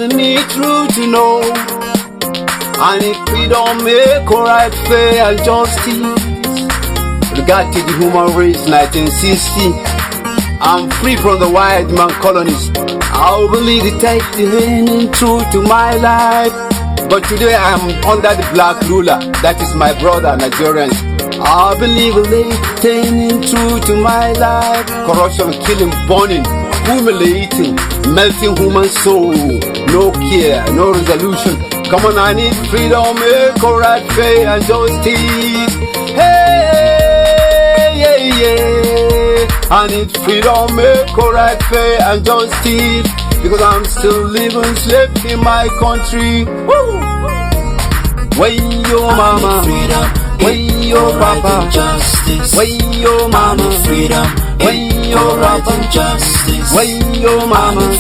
telling me true to know. And if we don't make alright, fair and justice, regard to the human race, 1960, I'm free from the white man colonies. I'll believe the testimony true to my life. But today I'm under the black ruler, that is my brother, Nigerians. I believe relating true to my life. Corruption, killing, burning, humiliating, melting human soul. No care, no resolution. Come on, I need freedom, correct, fair and justice. Hey, yeah, yeah. I need freedom, correct, fair and justice. Because I'm still living slave in my country. Woo! When your mama, when your papa, when your mama, when your right and justice, when your mama,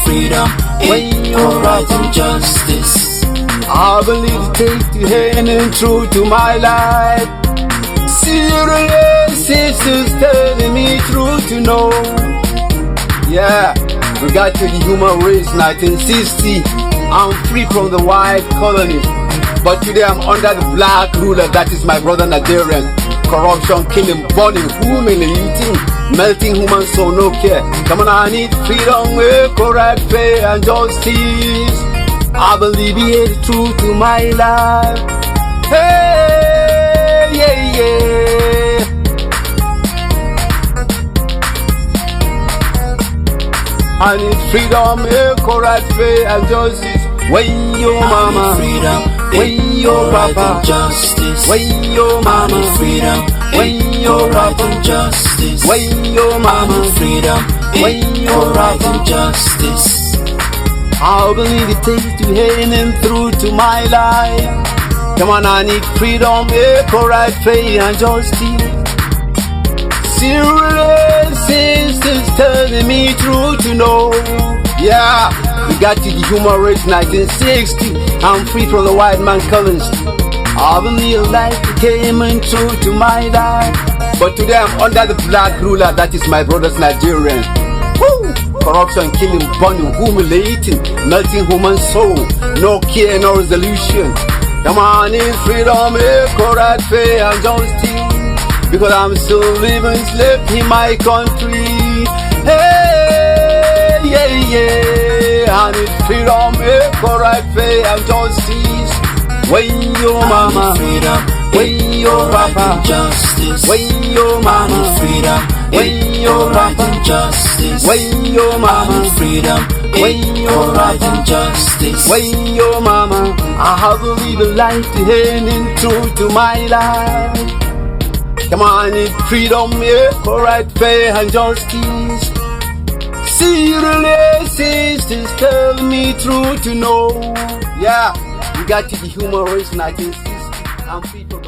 when your right and justice. I believe it takes to hand and true to my life. Serious sisters telling me true to know. Yeah. Regard to the human race, 1960, I'm free from the white colonies. But today I'm under the black ruler, that is my brother Nigerian. Corruption, killing, burning, humiliating, melting human soul, no care. Come on, I need freedom, correct, fair and justice. I believe it is true to my life. Hey, yeah, yeah. I need freedom, correct, fair and justice. When your mama, when your papa, when your mama, when your right and justice, when your mama, when your right and justice. I believe it takes to hand and through to my life. Come on, I need freedom, correct, fair and justice. Serious sisters telling me true to know. Yeah, we got to the human race, 1960. I'm free from the white man colonies. I believe life came in true to my life. But today I'm under the black ruler, that is my brother's Nigerian. Woo! Corruption, killing, burning, humiliating, melting human soul. No care, no resolution. Come on, in freedom, correct, fair and justice. Because I'm still living slave in my country. Hey, yeah, yeah. I need freedom, correct, fair and justice. When your mama, when your papa, when your mama, when your right and justice, when your mama, when your right and justice, when your mama, I have to live a life to hand in true to my life. Come on, I need freedom, correct, fair and justice. Serious sisters tell me true to know. Yeah, we got to the human race, 1960. I'm free to